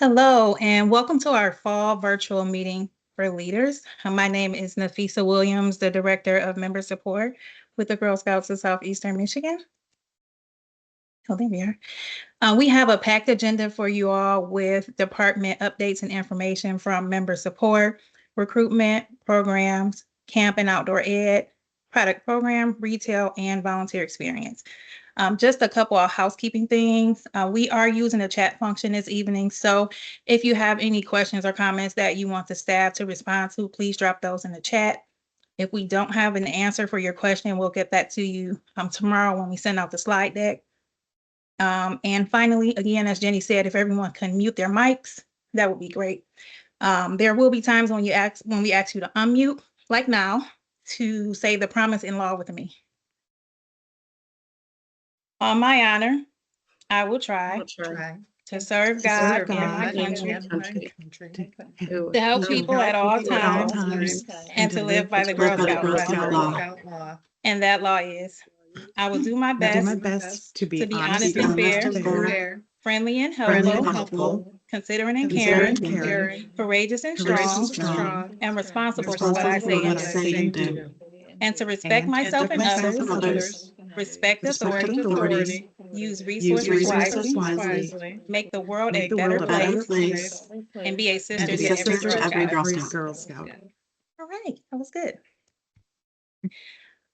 Hello, and welcome to our fall virtual meeting for leaders. My name is Nafisa Williams, the Director of Member Support with the Girl Scouts of Southeastern Michigan. Oh, there we are. We have a packed agenda for you all with department updates and information from member support, recruitment, programs, camp and outdoor ed, product program, retail, and volunteer experience. Just a couple of housekeeping things. We are using the chat function this evening. So if you have any questions or comments that you want the staff to respond to, please drop those in the chat. If we don't have an answer for your question, we'll get that to you tomorrow when we send out the slide deck. And finally, again, as Jenny said, if everyone can mute their mics, that would be great. There will be times when we ask you to unmute, like now, to say the promise in law with me. On my honor, I will try to serve God and my country, to help people at all times, and to live by the Girl Scout law. And that law is, I will do my best to be honest and fair, friendly and helpful, considerate and caring, courageous and strong, and responsible for what I say and do. And to respect myself and others, respect authority, use resources wisely, make the world a better place, and be a sister to every Girl Scout. All right, that was good.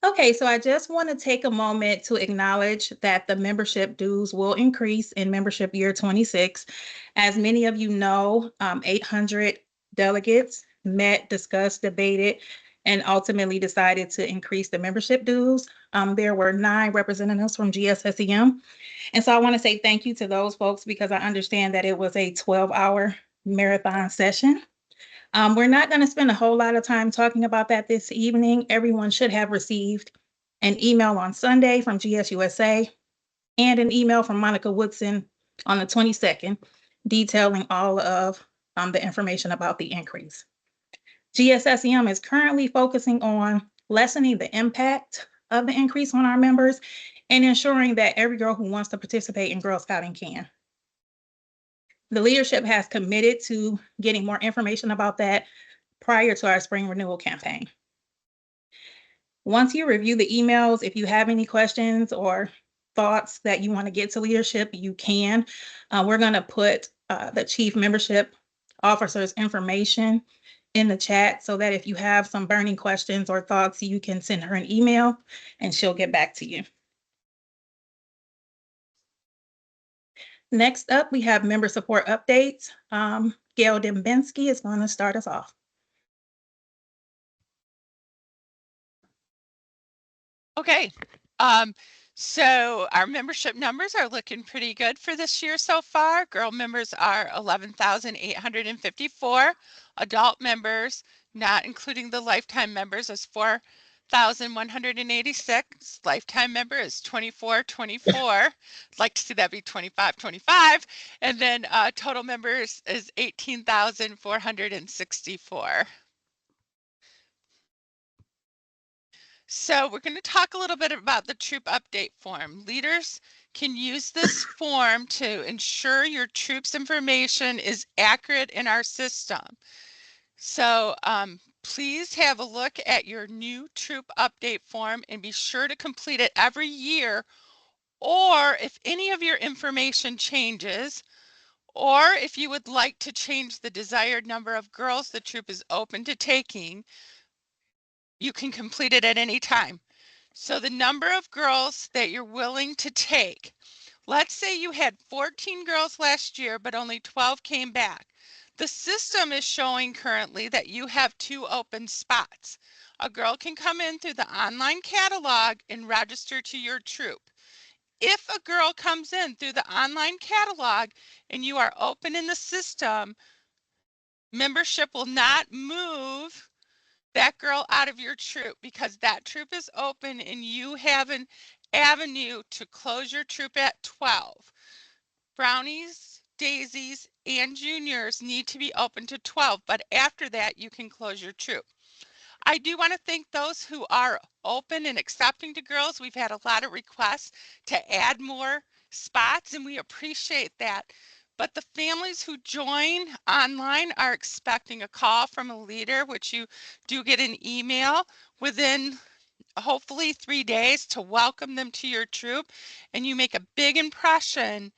Okay, so I just want to take a moment to acknowledge that the membership dues will increase in membership year 26. As many of you know, 800 delegates met, discussed, debated, and ultimately decided to increase the membership dues. There were 9 representatives from GSSEM. And so I want to say thank you to those folks because I understand that it was a 12-hour marathon session. We're not going to spend a whole lot of time talking about that this evening. Everyone should have received an email on Sunday from GSUSA and an email from Monica Woodson on the 22nd detailing all of the information about the increase. GSSEM is currently focusing on lessening the impact of the increase on our members and ensuring that every girl who wants to participate in Girl Scouting can. The leadership has committed to getting more information about that prior to our spring renewal campaign. Once you review the emails, if you have any questions or thoughts that you want to get to leadership, you can. We're going to put the chief membership officer's information in the chat so that if you have some burning questions or thoughts, you can send her an email and she'll get back to you. Next up, we have member support updates. Gail Dembinski is going to start us off. Okay, so our membership numbers are looking pretty good for this year so far. Girl members are 11,854. Adult members, not including the lifetime members, is 4,186. Lifetime member is 2424. I'd like to see that be 2525. And then total members is 18,464. So we're going to talk a little bit about the troop update form. Leaders can use this form to ensure your troops information is accurate in our system. So please have a look at your new troop update form and be sure to complete it every year, or if any of your information changes, or if you would like to change the desired number of girls the troop is open to taking, you can complete it at any time. So the number of girls that you're willing to take, let's say you had 14 girls last year, but only 12 came back. The system is showing currently that you have 2 open spots. A girl can come in through the online catalog and register to your troop. If a girl comes in through the online catalog and you are open in the system, membership will not move that girl out of your troop because that troop is open and you have an avenue to close your troop at 12. Brownies, daisies, and juniors need to be open to 12, but after that you can close your troop. I do want to thank those who are open and accepting to girls. We've had a lot of requests to add more spots and we appreciate that. But the families who join online are expecting a call from a leader, which you do get an email within hopefully 3 days to welcome them to your troop, and you make a big impression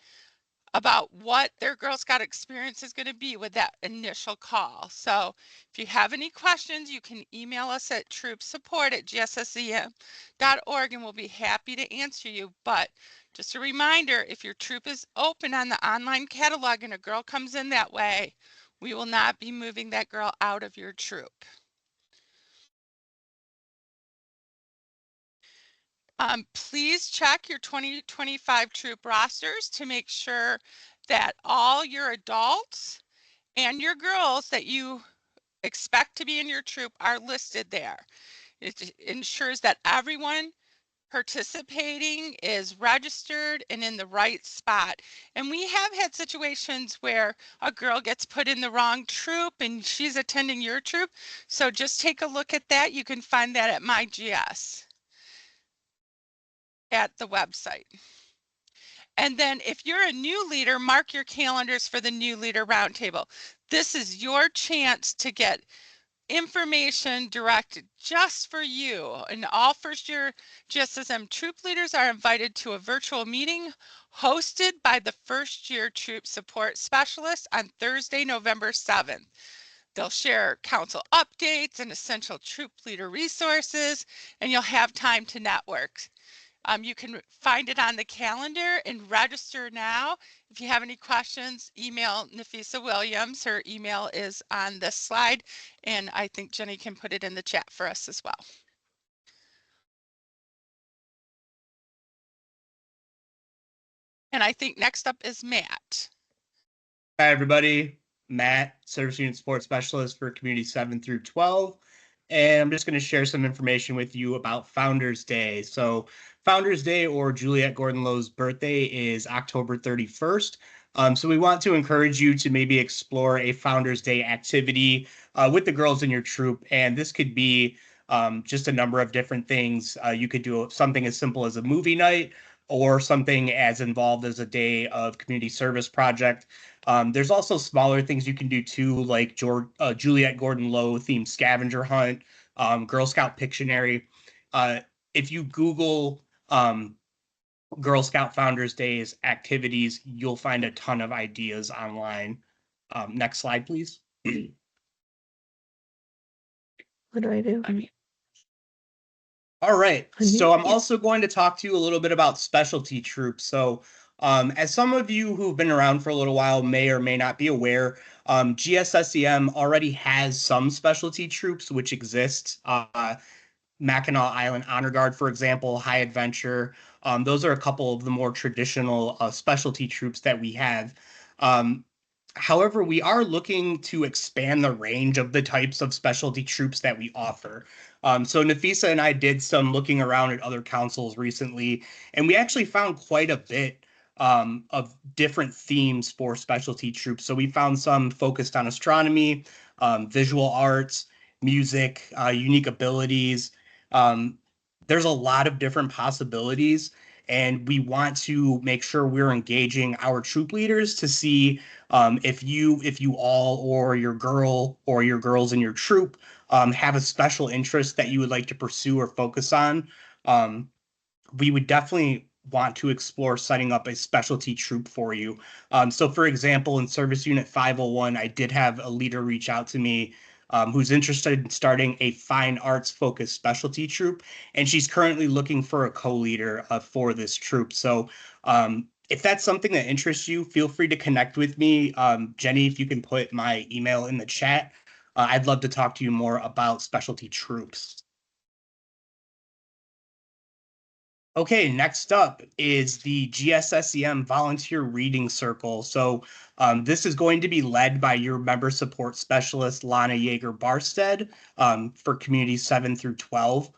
about what their Girl Scout experience is going to be with that initial call. So if you have any questions, you can email us at troopsupport@gssem.org and we'll be happy to answer you. But just a reminder, if your troop is open on the online catalog and a girl comes in that way, we will not be moving that girl out of your troop. Please check your 2025 troop rosters to make sure that all your adults and your girls that you expect to be in your troop are listed there. It ensures that everyone participating is registered and in the right spot. And we have had situations where a girl gets put in the wrong troop and she's attending your troop. So just take a look at that. You can find that at MyGS at the website. And then if you're a new leader, mark your calendars for the new leader roundtable. This is your chance to get information directed just for you. And all first year GSSM troop leaders are invited to a virtual meeting hosted by the first year troop support specialist on Thursday, November 7th. They'll share council updates and essential troop leader resources, and you'll have time to network. You can find it on the calendar and register now. If you have any questions, email Nafisa Williams. Her email is on this slide, and I think Jenny can put it in the chat for us as well. And I think next up is Matt. Hi, everybody. Matt, Service Unit Support Specialist for Community 7 through 12. And I'm just going to share some information with you about Founders Day. So Founders Day, or Juliette Gordon-Lowe's birthday, is October 31st. So we want to encourage you to maybe explore a Founders Day activity with the girls in your troop. And this could be just a number of different things. You could do something as simple as a movie night, or something as involved as a day of community service project. There's also smaller things you can do too, like Juliette Gordon-Lowe themed scavenger hunt, Girl Scout Pictionary. If you Google Girl Scout Founders Days activities, you'll find a ton of ideas online. Next slide, please. What do I do? All right, so I'm Yeah. also going to talk to you a little bit about specialty troops. So as some of you who've been around for a little while may or may not be aware, GSSEM already has some specialty troops which exist. Mackinac Island Honor Guard, for example, High Adventure. Those are a couple of the more traditional specialty troops that we have. However, we are looking to expand the range of the types of specialty troops that we offer. So Nafisa and I did some looking around at other councils recently, and we actually found quite a bit of different themes for specialty troops. So we found some focused on astronomy, visual arts, music, unique abilities. There's a lot of different possibilities, and we want to make sure we're engaging our troop leaders to see if you all or your girl or your girls in your troop have a special interest that you would like to pursue or focus on. We would definitely want to explore setting up a specialty troop for you. So for example, in Service Unit 501, I did have a leader reach out to me who's interested in starting a fine arts focused specialty troop, and she's currently looking for a co-leader for this troop. So if that's something that interests you, feel free to connect with me. Jenny, if you can put my email in the chat, I'd love to talk to you more about specialty troops. Okay, next up is the GSSEM Volunteer Reading Circle. So this is going to be led by your member support specialist, Lana Yeager-Barstead, for communities 7 through 12.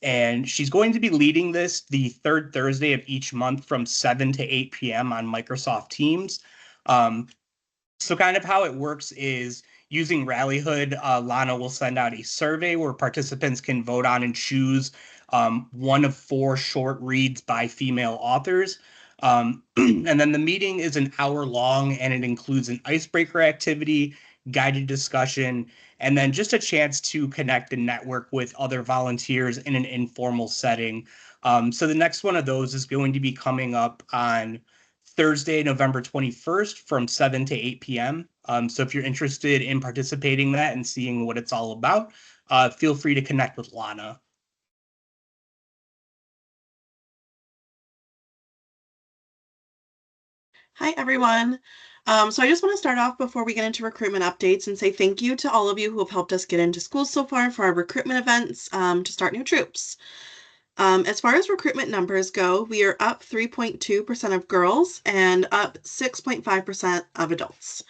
And she's going to be leading this the third Thursday of each month from 7 to 8 p.m. on Microsoft Teams. So kind of how it works is using Rallyhood, Lana will send out a survey where participants can vote on and choose one of 4 short reads by female authors. And then the meeting is an hour long, and it includes an icebreaker activity, guided discussion, and then just a chance to connect and network with other volunteers in an informal setting. So the next one of those is going to be coming up on Thursday, November 21st from 7 to 8 p.m. So if you're interested in participating in that and seeing what it's all about, feel free to connect with Lana. Hi, everyone. So I just want to start off before we get into recruitment updates and say thank you to all of you who have helped us get into schools so far for our recruitment events to start new troops. As far as recruitment numbers go, we are up 3.2% of girls and up 6.5% of adults.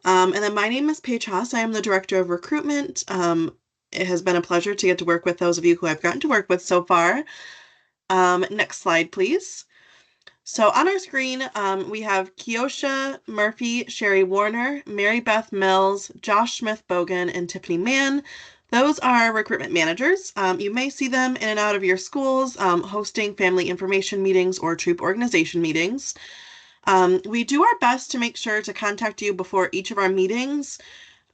And then my name is Paige Haas. I am the Director of Recruitment. It has been a pleasure to get to work with those of you who I've gotten to work with so far. Next slide, please. So on our screen, we have Kiosha Murphy, Sherry Warner, Mary Beth Mills, Josh Smith-Bogan, and Tiffany Mann. Those are recruitment managers. You may see them in and out of your schools, hosting family information meetings or troop organization meetings. We do our best to make sure to contact you before each of our meetings.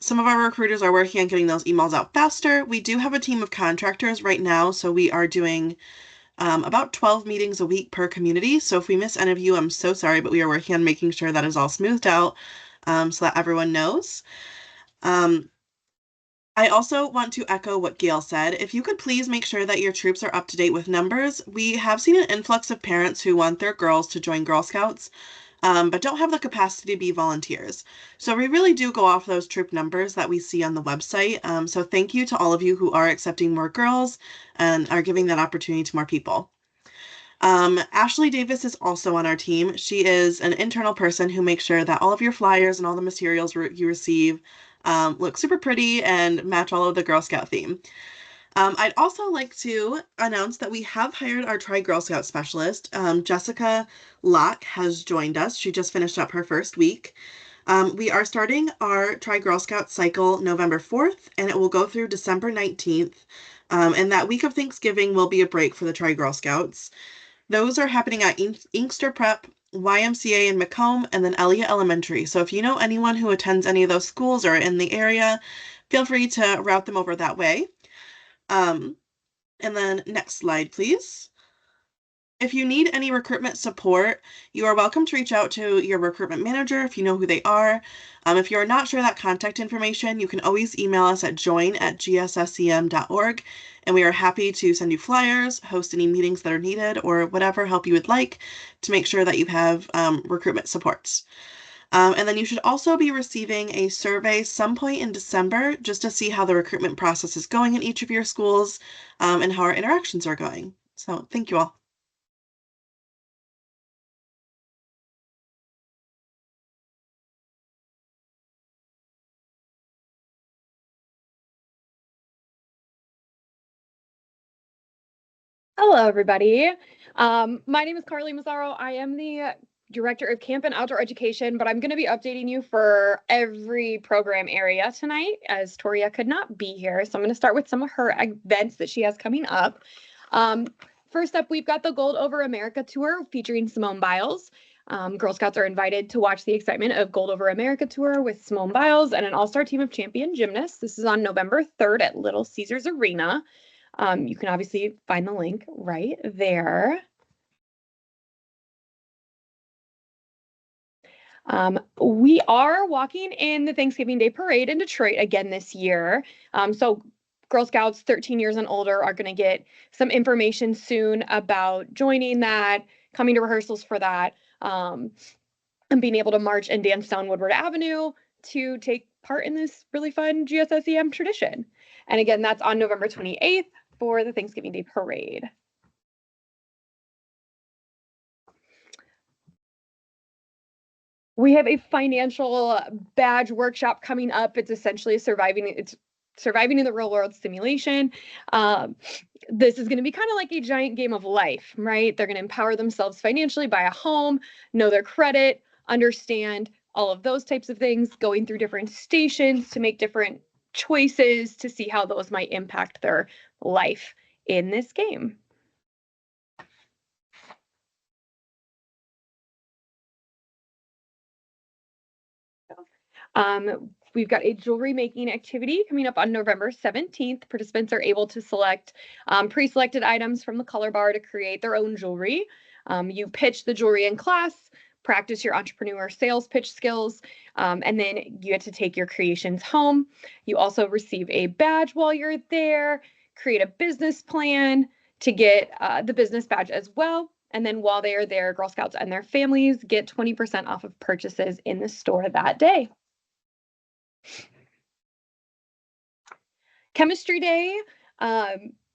Some of our recruiters are working on getting those emails out faster. We do have a team of contractors right now, so we are doing about 12 meetings a week per community. So if we miss any of you, I'm so sorry, but we are working on making sure that is all smoothed out so that everyone knows. I also want to echo what Gail said. If you could please make sure that your troops are up to date with numbers. We have seen an influx of parents who want their girls to join Girl Scouts, but don't have the capacity to be volunteers. So we really do go off those troop numbers that we see on the website. So thank you to all of you who are accepting more girls and are giving that opportunity to more people. Ashley Davis is also on our team. She is an internal person who makes sure that all of your flyers and all the materials you receive look super pretty and match all of the Girl Scout theme. I'd also like to announce that we have hired our Tri-Girl Scout specialist. Jessica Locke has joined us. She just finished up her first week. We are starting our Tri-Girl Scout cycle November 4th, and it will go through December 19th. And that week of Thanksgiving will be a break for the Tri-Girl Scouts. Those are happening at Inkster Prep, YMCA in Macomb, and then Elliott Elementary. So if you know anyone who attends any of those schools or in the area, feel free to route them over that way. And then next slide, please. If you need any recruitment support, you are welcome to reach out to your recruitment manager if you know who they are. If you're not sure that contact information, you can always email us at join@gssem.org, and we are happy to send you flyers, host any meetings that are needed, or whatever help you would like to make sure that you have recruitment supports. And then you should also be receiving a survey some point in December just to see how the recruitment process is going in each of your schools and how our interactions are going. So thank you all. Hello, everybody. My name is Carly Mazzaro. I am the Director of Camp and Outdoor Education, but I'm going to be updating you for every program area tonight as Toria could not be here. So I'm going to start with some of her events that she has coming up. First up, we've got the Gold Over America Tour featuring Simone Biles. Girl Scouts are invited to watch the excitement of Gold Over America Tour with Simone Biles and an all-star team of champion gymnasts. This is on November 3rd at Little Caesars Arena. You can obviously find the link right there. We are walking in the Thanksgiving Day Parade in Detroit again this year. So Girl Scouts 13 years and older are going to get some information soon about joining that, coming to rehearsals for that, and being able to march and dance down Woodward Avenue to take part in this really fun GSSEM tradition. And again, that's on November 28th for the Thanksgiving Day Parade. We have a financial badge workshop coming up. It's essentially surviving in the real world simulation. This is going to be kind of like a giant game of life, right? They're going to empower themselves financially, buy a home, know their credit, understand all of those types of things, going through different stations to make different choices to see how those might impact their life in this game. We've got a jewelry making activity coming up on November 17th. Participants are able to select pre-selected items from the color bar to create their own jewelry. You pitch the jewelry in class, practice your entrepreneur sales pitch skills, and then you get to take your creations home. You also receive a badge while you're there, create a business plan to get the business badge as well. And then while they are there, Girl Scouts and their families get 20% off of purchases in the store that day. Chemistry Day.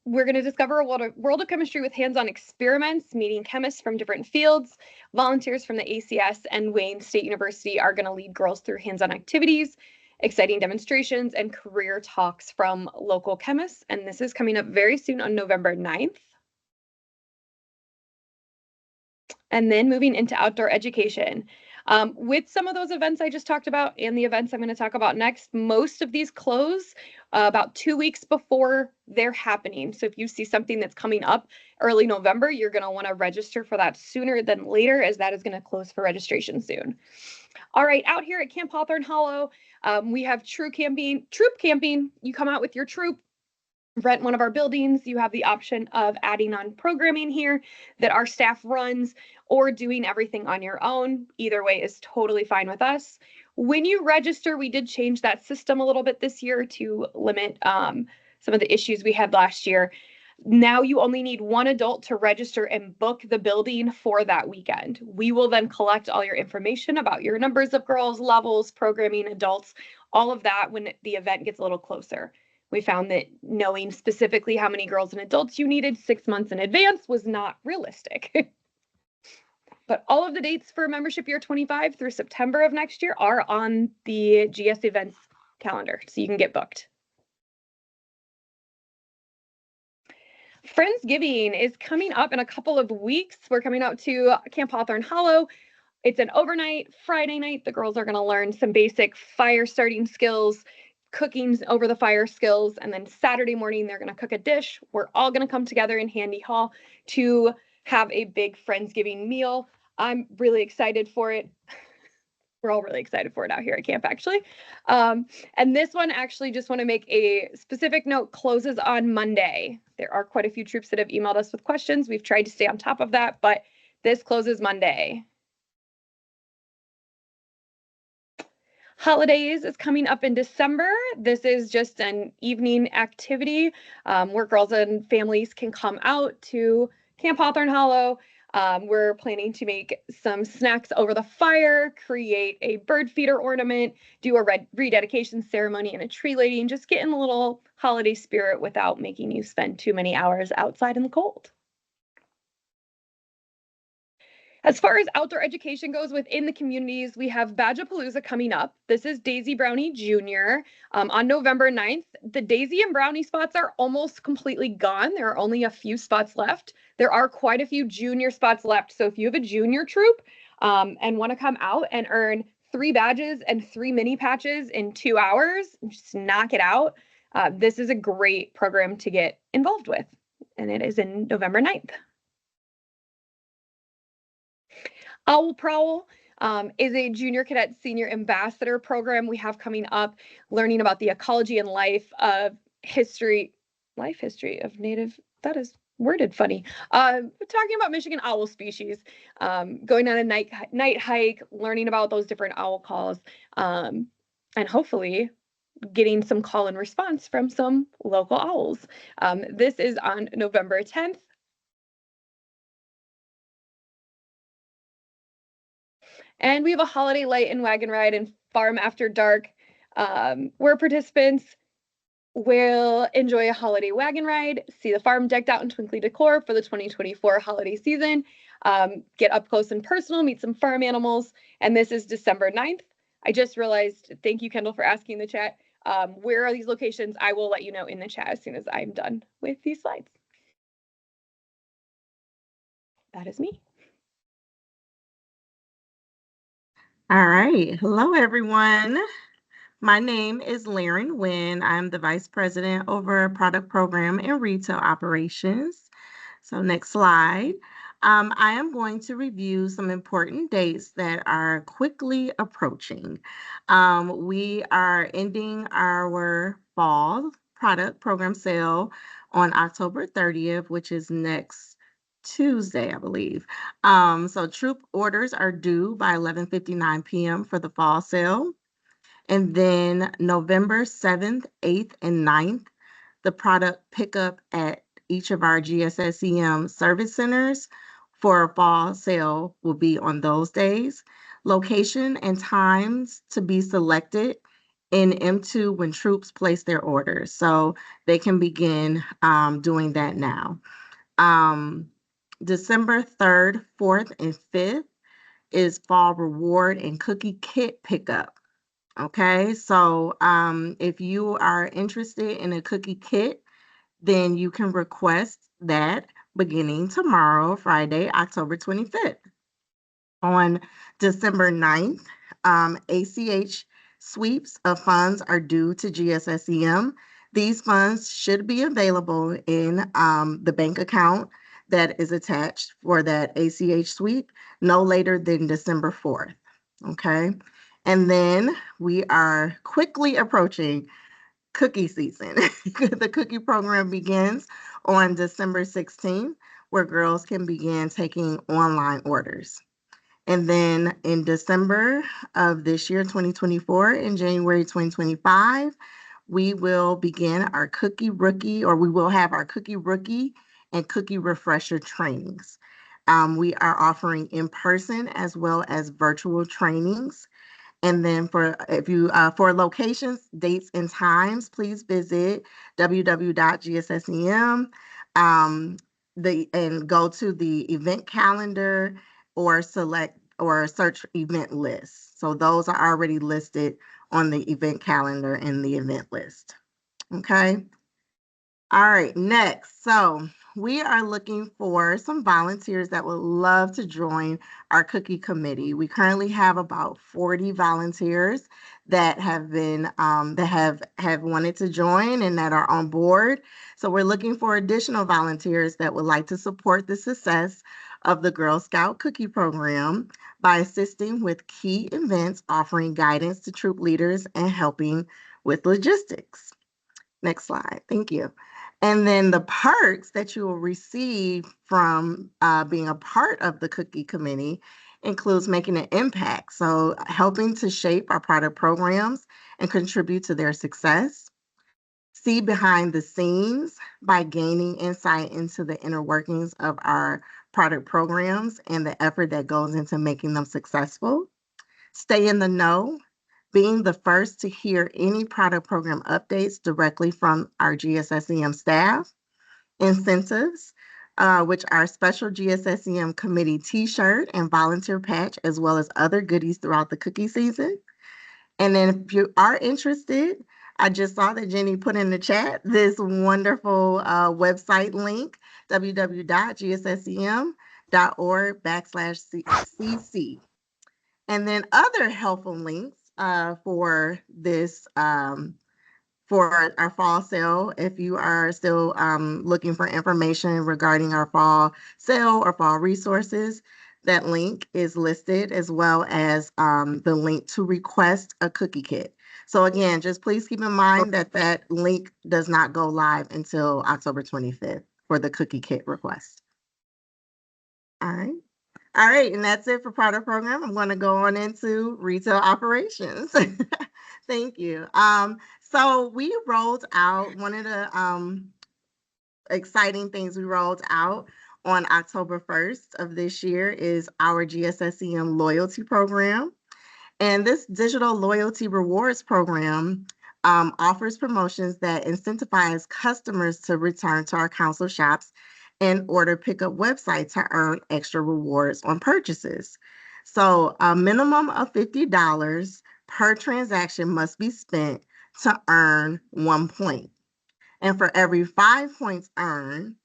We're going to discover a world of chemistry with hands-on experiments, meeting chemists from different fields. Volunteers from the ACS and Wayne State University are going to lead girls through hands-on activities, exciting demonstrations, and career talks from local chemists. And this is coming up very soon on November 9th. And then moving into outdoor education. With some of those events I just talked about and the events I'm going to talk about next, most of these close about 2 weeks before they're happening. So if you see something that's coming up early November, you're going to want to register for that sooner than later, as that is going to close for registration soon. All right, out here at Camp Hawthorne Hollow, we have troop camping. You come out with your troop, rent one of our buildings. You have the option of adding on programming here that our staff runs, or doing everything on your own. Either way is totally fine with us. When you register, we did change that system a little bit this year to limit some of the issues we had last year. Now you only need one adult to register and book the building for that weekend. We will then collect all your information about your numbers of girls, levels, programming, adults, all of that when the event gets a little closer. We found that knowing specifically how many girls and adults you needed 6 months in advance was not realistic. But all of the dates for membership year 25 through September of next year are on the GS events calendar, so you can get booked. Friendsgiving is coming up in a couple of weeks. We're coming out to Camp Hawthorne Hollow. It's an overnight. Friday night, the girls are going to learn some basic fire starting skills, cooking over the fire skills, and then Saturday morning they're going to cook a dish. We're all going to come together in Handy Hall to have a big Friendsgiving meal. I'm really excited for it. We're all really excited for it out here at camp, actually. And this one, actually, just want to make a specific note, closes on Monday. There are quite a few troops that have emailed us with questions. We've tried to stay on top of that, but this closes Monday. Holidays is coming up in December. This is just an evening activity where girls and families can come out to Camp Hawthorne Hollow. We're planning to make some snacks over the fire, create a bird feeder ornament, do a rededication ceremony and a tree lighting, just get in a little holiday spirit without making you spend too many hours outside in the cold. As far as outdoor education goes within the communities, we have Badgepalooza coming up. This is Daisy Brownie Jr. On November 9th. The Daisy and Brownie spots are almost completely gone. There are only a few spots left. There are quite a few junior spots left. So if you have a junior troop and want to come out and earn 3 badges and 3 mini patches in 2 hours, just knock it out. This is a great program to get involved with. And it is in November 9th. Owl Prowl is a junior cadet senior ambassador program we have coming up, learning about the ecology and life history of native, that is worded funny, talking about Michigan owl species, going on a night hike, learning about those different owl calls, and hopefully getting some call and response from some local owls. This is on November 10th. And we have a holiday light and wagon ride and farm after dark, where participants will enjoy a holiday wagon ride, see the farm decked out in twinkly decor for the 2024 holiday season, get up close and personal, meet some farm animals, and this is December 9th. I just realized, thank you, Kendall, for asking in the chat, where are these locations? I will let you know in the chat as soon as I'm done with these slides. That is me. All right. Hello, everyone. My name is Laren Wynn. I'm the Vice President over Product Program and Retail Operations. So next slide. I am going to review some important dates that are quickly approaching. We are ending our fall product program sale on October 30th, which is next Tuesday, I believe. So troop orders are due by 11:59 p.m. for the fall sale. And then November 7th, 8th, and 9th, the product pickup at each of our GSSEM service centers for a fall sale will be on those days. Location and times to be selected in M2 when troops place their orders. So they can begin doing that now. Um, December 3rd, 4th, and 5th is fall reward and cookie kit pickup. Okay, so if you are interested in a cookie kit, then you can request that beginning tomorrow, Friday, October 25th. On December 9th, ACH sweeps of funds are due to GSSEM. These funds should be available in the bank account that is attached for that ACH sweep no later than December 4th. Okay. And then we are quickly approaching cookie season. The cookie program begins on December 16th, where girls can begin taking online orders. And then in December of this year, 2024, and January 2025, we will begin our cookie rookie, or we will have our cookie rookie and cookie refresher trainings. We are offering in person as well as virtual trainings. And then for locations, dates, and times, please visit www.gssem and go to the event calendar or select or search event lists. So those are already listed on the event calendar and the event list. Okay. All right, next. So we are looking for some volunteers that would love to join our cookie committee. We currently have about 40 volunteers that have been that have wanted to join and that are on board. So we're looking for additional volunteers that would like to support the success of the Girl Scout Cookie Program by assisting with key events, offering guidance to troop leaders, and helping with logistics. Next slide. Thank you. And then the perks that you will receive from being a part of the cookie committee includes making an impact. So helping to shape our product programs and contribute to their success. See behind the scenes by gaining insight into the inner workings of our product programs and the effort that goes into making them successful. Stay in the know, being the first to hear any product program updates directly from our GSSEM staff. Incentives, which are special GSSEM committee t-shirt and volunteer patch, as well as other goodies throughout the cookie season. And then if you are interested, I just saw that Jenny put in the chat this wonderful website link, www.gssem.org/cc. And then other helpful links for this for our fall sale. If you are still looking for information regarding our fall sale or fall resources, that link is listed, as well as the link to request a cookie kit. So again, just please keep in mind that that link does not go live until October 25th for the cookie kit request. All right. All right, and that's it for product program. I'm going to go on into retail operations. Thank you. So we rolled out one of the exciting things we rolled out on October 1st of this year is our GSSEM loyalty program. And this digital loyalty rewards program offers promotions that incentivize customers to return to our council shops and order pickup website to earn extra rewards on purchases. So a minimum of $50 per transaction must be spent to earn 1 point. And for every 5 points earned,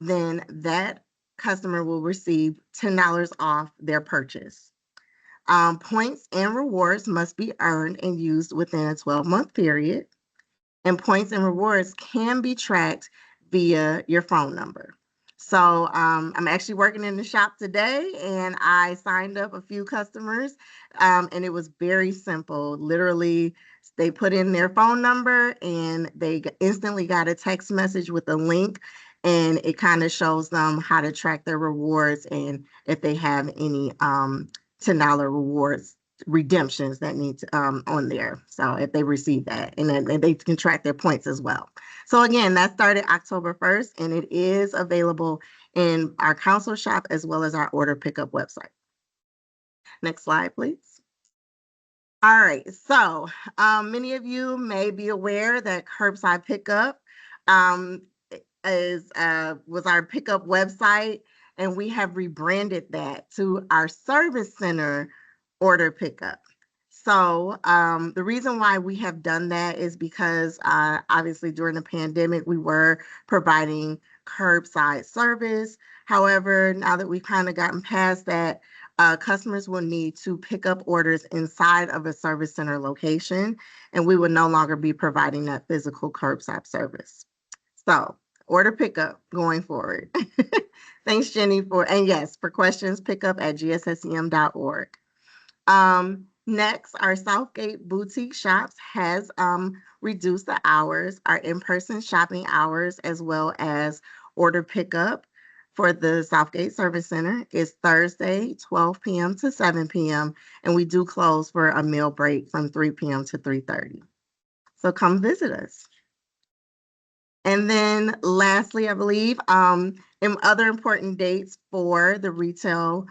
then that customer will receive $10 off their purchase. Points and rewards must be earned and used within a 12-month period. And points and rewards can be tracked via your phone number. So I'm actually working in the shop today, and I signed up a few customers, and it was very simple. Literally, they put in their phone number, and they instantly got a text message with a link, and it kind of shows them how to track their rewards and if they have any $10 rewards redemptions that need to, on there. So if they receive that, and then they can track their points as well. So again, that started October 1st, and it is available in our council shop as well as our order pickup website. Next slide, please. All right, so many of you may be aware that curbside pickup was our pickup website, and we have rebranded that to our service center order pickup. So the reason why we have done that is because obviously during the pandemic, we were providing curbside service. However, now that we've kind of gotten past that, customers will need to pick up orders inside of a service center location, and we will no longer be providing that physical curbside service. So order pickup going forward. Thanks, Jenny, and yes, for questions, pickup at gssem.org. Next, our Southgate boutique shops has reduced the hours, our in-person shopping hours, as well as order pickup for the Southgate Service Center is Thursday, 12 p.m. to 7 p.m. And we do close for a meal break from 3 p.m. to 3:30. So come visit us. And then lastly, I believe, in other important dates for the retail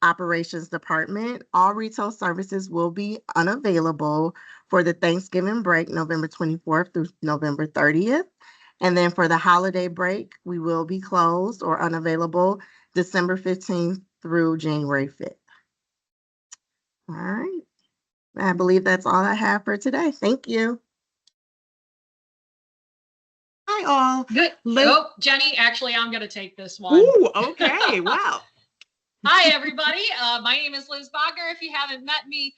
operations department, all retail services will be unavailable for the Thanksgiving break, November 24th through November 30th. And then for the holiday break, we will be closed or unavailable December 15th through January 5th. All right. I believe that's all I have for today. Thank you. Hi, all. Good. Let- Oh, Jenny, actually, I'm going to take this one. Ooh, okay. Wow. Hi, everybody. My name is Liz Bogner. If you haven't met me,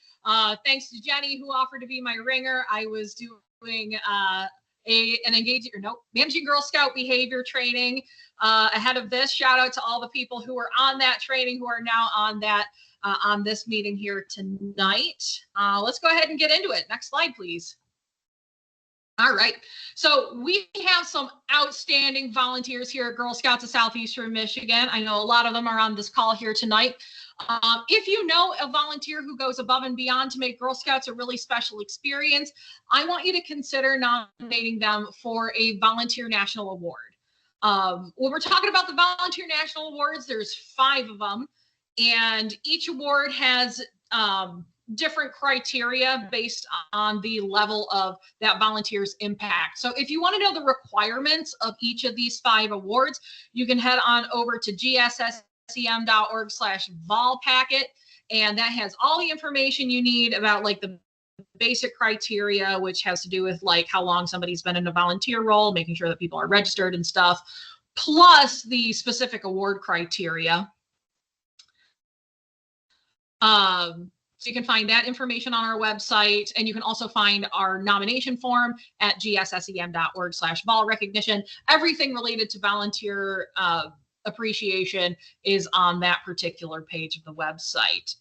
thanks to Jenny, who offered to be my ringer. I was doing managing Girl Scout behavior training ahead of this. Shout out to all the people who were on that training, who are now on that on this meeting here tonight. Let's go ahead and get into it. Next slide, please. All right, so we have some outstanding volunteers here at Girl Scouts of Southeastern Michigan. I know a lot of them are on this call here tonight. If you know a volunteer who goes above and beyond to make Girl Scouts a really special experience, I want you to consider nominating them for a Volunteer National Award. When we're talking about the Volunteer National Awards, there's 5 of them, and each award has different criteria based on the level of that volunteer's impact. So if you want to know the requirements of each of these 5 awards, you can head on over to gssem.org/vol packet, and that has all the information you need about like the basic criteria, which has to do with like how long somebody's been in a volunteer role, making sure that people are registered and stuff, plus the specific award criteria. So you can find that information on our website, and you can also find our nomination form at gssem.org/vol recognition. Everything related to volunteer appreciation is on that particular page of the website.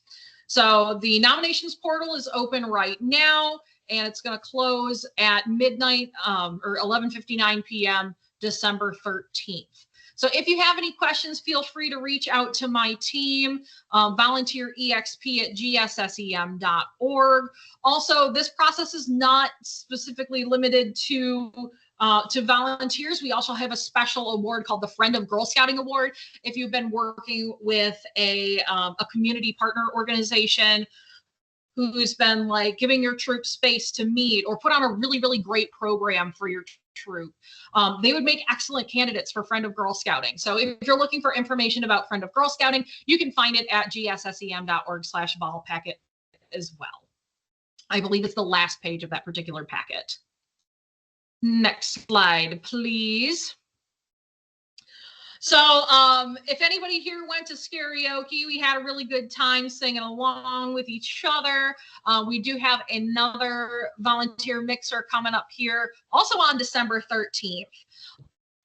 So the nominations portal is open right now, and it's going to close at midnight or 11:59 p.m. December 13th. So if you have any questions, feel free to reach out to my team, volunteerexp@gssem.org. Also, this process is not specifically limited to volunteers. We also have a special award called the Friend of Girl Scouting Award. If you've been working with a community partner organization who's been like giving your troop space to meet or put on a really, really great program for your troop, they would make excellent candidates for Friend of Girl Scouting. So if you're looking for information about Friend of Girl Scouting, you can find it at gssem.org/vol packet as well. I believe it's the last page of that particular packet. Next slide, please. So if anybody here went to karaoke, we had a really good time singing along with each other. We do have another volunteer mixer coming up here also on December 13th.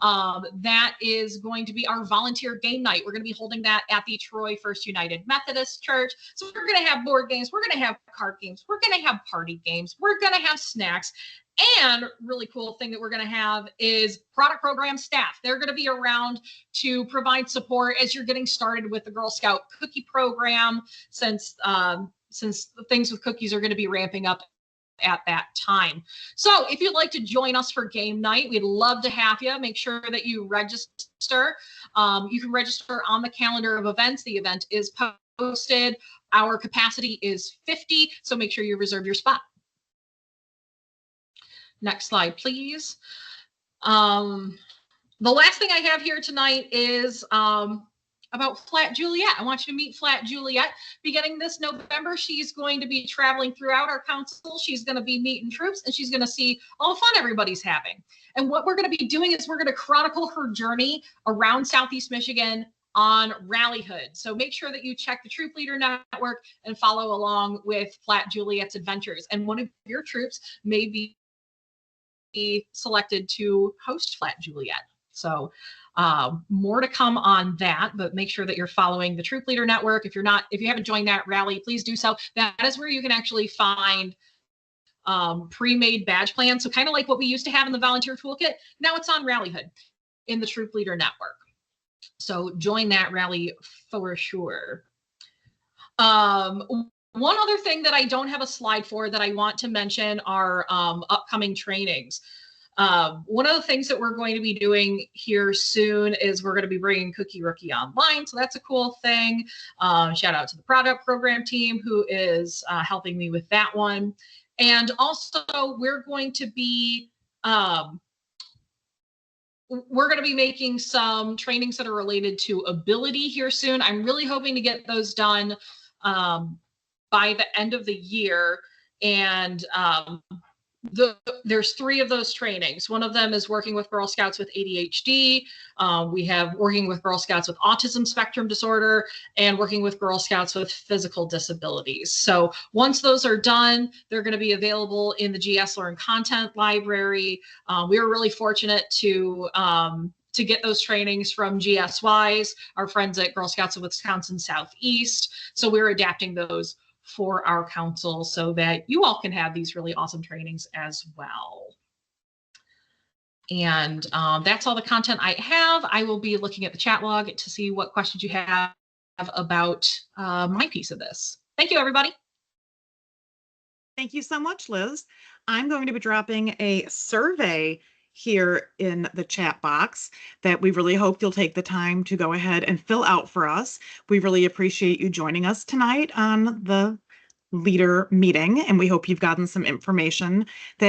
That is going to be our volunteer game night. We're going to be holding that at the Troy First United Methodist Church. So we're going to have board games. We're going to have card games. We're going to have party games. We're going to have snacks. And really cool thing that we're going to have is product program staff. They're going to be around to provide support as you're getting started with the Girl Scout cookie program, since the things with cookies are going to be ramping up at that time. So if you'd like to join us for game night, we'd love to have you. Make sure that you register. You can register on the calendar of events. The event is posted. Our capacity is 50, so make sure you reserve your spot. Next slide, please. The last thing I have here tonight is about Flat Juliet. I want you to meet Flat Juliet. Beginning this November, she's going to be traveling throughout our council. She's going to be meeting troops, and she's going to see all the fun everybody's having. And what we're going to be doing is we're going to chronicle her journey around Southeast Michigan on Rallyhood. So make sure that you check the Troop Leader Network and follow along with Flat Juliet's adventures. And one of your troops may be selected to host Flat Juliet. So more to come on that, but make sure that you're following the Troop Leader Network. If you haven't joined that rally, please do so. That is where you can actually find pre-made badge plans. So kind of like what we used to have in the volunteer toolkit. Now it's on Rallyhood in the Troop Leader Network. So join that rally for sure. One other thing that I don't have a slide for that I want to mention are upcoming trainings. One of the things that we're going to be doing here soon is we're going to be bringing Cookie Rookie online. So that's a cool thing. Shout out to the product program team who is helping me with that one. And also we're going to be making some trainings that are related to ability here soon. I'm really hoping to get those done by the end of the year. And there's 3 of those trainings. One of them is working with Girl Scouts with ADHD. We have working with Girl Scouts with autism spectrum disorder and working with Girl Scouts with physical disabilities. So once those are done, they're going to be available in the GS Learn content library. We were really fortunate to get those trainings from GSYs, our friends at Girl Scouts of Wisconsin Southeast. So we're adapting those for our council so that you all can have these really awesome trainings as well. And that's all the content I have. I will be looking at the chat log to see what questions you have about my piece of this. Thank you, everybody. Thank you so much, Liz. I'm going to be dropping a survey here in the chat box that we really hope you'll take the time to go ahead and fill out for us. We really appreciate you joining us tonight on the leader meeting, and we hope you've gotten some information that